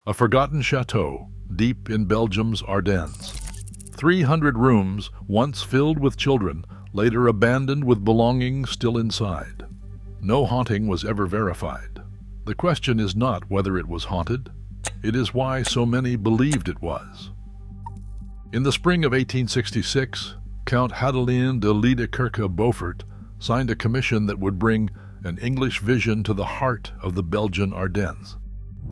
A forgotten chateau deep in Belgium's Ardennes. 300 rooms, once filled with children, later abandoned with belongings still inside. No haunting was ever verified. The question is not whether it was haunted, it is why so many believed it was. In the spring of 1866, Count Hadelin de Liedekerke Beaufort signed a commission that would bring an English vision to the heart of the Belgian Ardennes.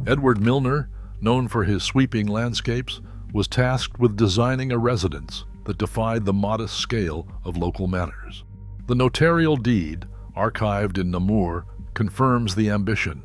Edward Milner, known for his sweeping landscapes, was tasked with designing a residence that defied the modest scale of local manners. The notarial deed, archived in Namur, confirms the ambition.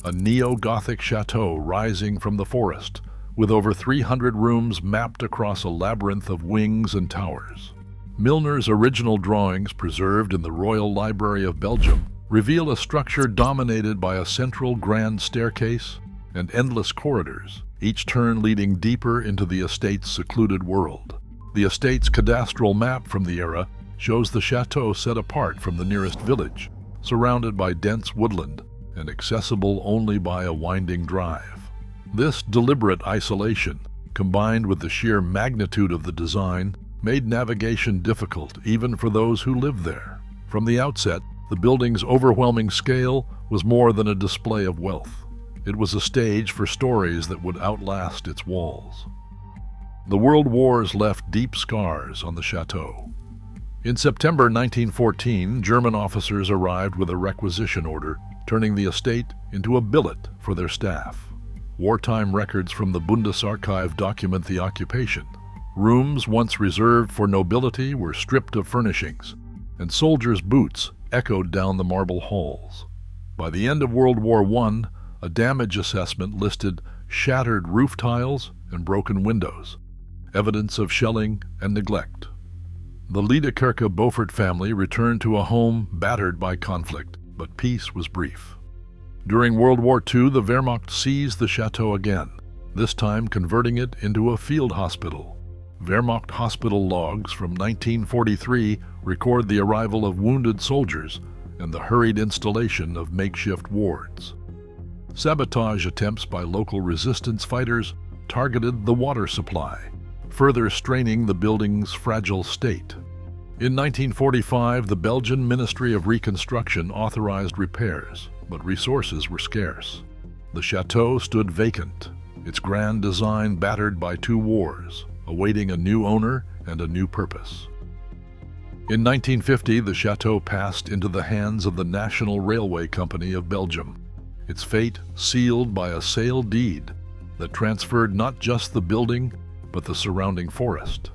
A neo-Gothic chateau rising from the forest, with over 300 rooms mapped across a labyrinth of wings and towers. Milner's original drawings, preserved in the Royal Library of Belgium, reveal a structure dominated by a central grand staircase and endless corridors, each turn leading deeper into the estate's secluded world. The estate's cadastral map from the era shows the chateau set apart from the nearest village, surrounded by dense woodland and accessible only by a winding drive. This deliberate isolation, combined with the sheer magnitude of the design, made navigation difficult even for those who lived there. From the outset, the building's overwhelming scale was more than a display of wealth. It was a stage for stories that would outlast its walls. The World Wars left deep scars on the chateau. In September 1914, German officers arrived with a requisition order, turning the estate into a billet for their staff. Wartime records from the Bundesarchiv document the occupation. Rooms once reserved for nobility were stripped of furnishings, and soldiers' boots echoed down the marble halls. By the end of World War I, a damage assessment listed shattered roof tiles and broken windows, evidence of shelling and neglect. The Liedekerke Beaufort family returned to a home battered by conflict, but peace was brief. During World War II, the Wehrmacht seized the chateau again, this time converting it into a field hospital. Wehrmacht hospital logs from 1943 record the arrival of wounded soldiers and the hurried installation of makeshift wards. Sabotage attempts by local resistance fighters targeted the water supply, further straining the building's fragile state. In 1945, the Belgian Ministry of Reconstruction authorized repairs, but resources were scarce. The chateau stood vacant, its grand design battered by 2 wars, awaiting a new owner and a new purpose. In 1950, the chateau passed into the hands of the National Railway Company of Belgium, its fate sealed by a sale deed that transferred not just the building, but the surrounding forest.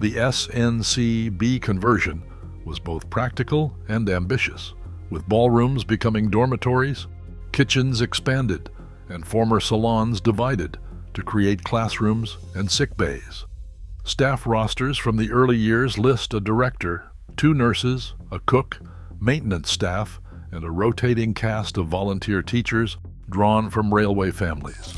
The SNCB conversion was both practical and ambitious, with ballrooms becoming dormitories, kitchens expanded, and former salons divided to create classrooms and sick bays. Staff rosters from the early years list a director, 2 nurses, a cook, maintenance staff, and a rotating cast of volunteer teachers drawn from railway families.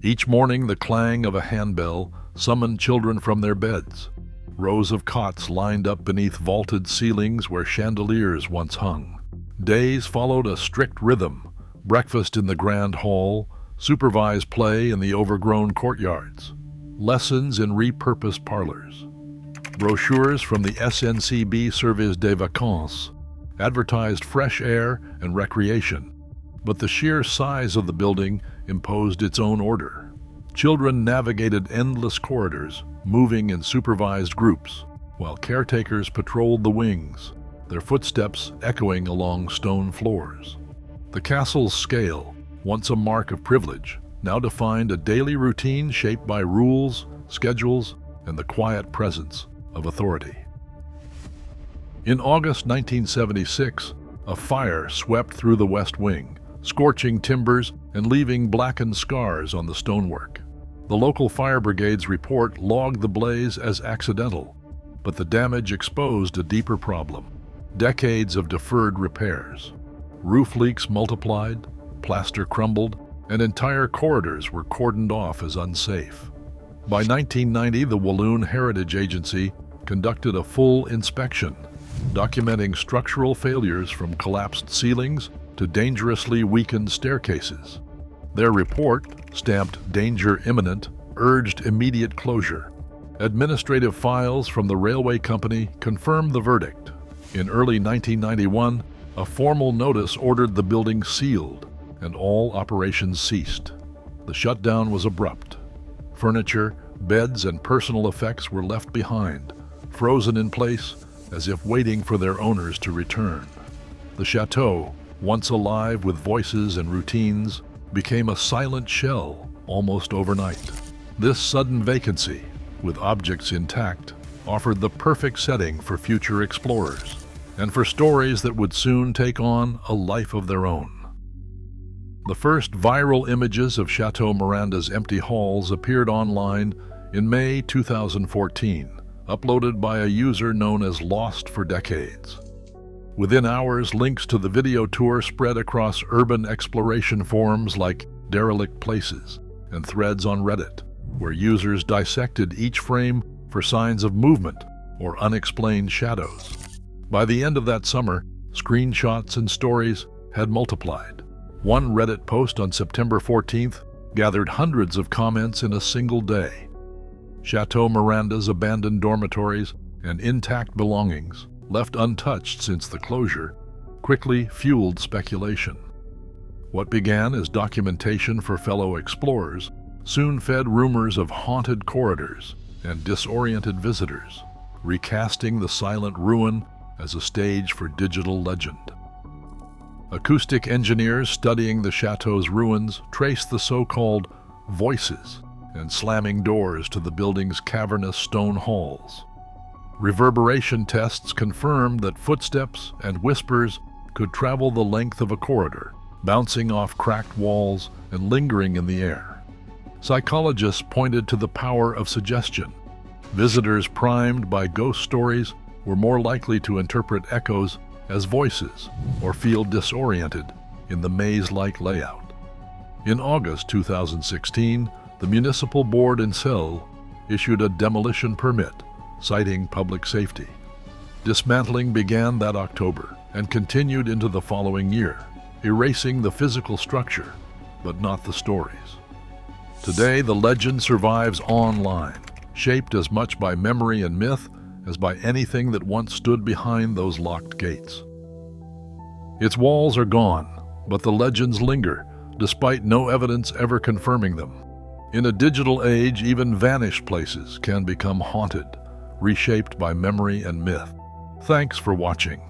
Each morning, the clang of a handbell summoned children from their beds. Rows of cots lined up beneath vaulted ceilings where chandeliers once hung. Days followed a strict rhythm: breakfast in the grand hall, supervised play in the overgrown courtyards, lessons in repurposed parlors. Brochures from the SNCB Service des Vacances advertised fresh air and recreation, but the sheer size of the building imposed its own order. Children navigated endless corridors, moving in supervised groups, while caretakers patrolled the wings, their footsteps echoing along stone floors. The castle's scale, once a mark of privilege, now defined a daily routine shaped by rules, schedules, and the quiet presence of authority. In August 1976, a fire swept through the West Wing, scorching timbers and leaving blackened scars on the stonework. The local fire brigade's report logged the blaze as accidental, but the damage exposed a deeper problem: decades of deferred repairs. Roof leaks multiplied, plaster crumbled, and entire corridors were cordoned off as unsafe. By 1990, the Walloon Heritage Agency conducted a full inspection, documenting structural failures from collapsed ceilings to dangerously weakened staircases. Their report, stamped "Danger Imminent," urged immediate closure. Administrative files from the railway company confirmed the verdict. In early 1991, a formal notice ordered the building sealed, and all operations ceased. The shutdown was abrupt. Furniture, beds, and personal effects were left behind, frozen in place as if waiting for their owners to return. The chateau, once alive with voices and routines, became a silent shell almost overnight. This sudden vacancy, with objects intact, offered the perfect setting for future explorers and for stories that would soon take on a life of their own. The first viral images of Chateau Miranda's empty halls appeared online in May 2014, uploaded by a user known as Lost for Decades. Within hours, links to the video tour spread across urban exploration forums like Derelict Places and threads on Reddit, where users dissected each frame for signs of movement or unexplained shadows. By the end of that summer, screenshots and stories had multiplied. One Reddit post on September 14th gathered hundreds of comments in a single day. Chateau Miranda's abandoned dormitories and intact belongings, left untouched since the closure, quickly fueled speculation. What began as documentation for fellow explorers soon fed rumors of haunted corridors and disoriented visitors, recasting the silent ruin as a stage for digital legend. Acoustic engineers studying the chateau's ruins traced the so-called voices and slamming doors to the building's cavernous stone halls. Reverberation tests confirmed that footsteps and whispers could travel the length of a corridor, bouncing off cracked walls and lingering in the air. Psychologists pointed to the power of suggestion. Visitors primed by ghost stories were more likely to interpret echoes as voices or feel disoriented in the maze-like layout. In August 2016, the municipal board in Celle issued a demolition permit, citing public safety. Dismantling began that October and continued into the following year, erasing the physical structure, but not the stories. Today, the legend survives online, shaped as much by memory and myth as by anything that once stood behind those locked gates. Its walls are gone, but the legends linger, despite no evidence ever confirming them. In a digital age, even vanished places can become haunted, reshaped by memory and myth. Thanks for watching.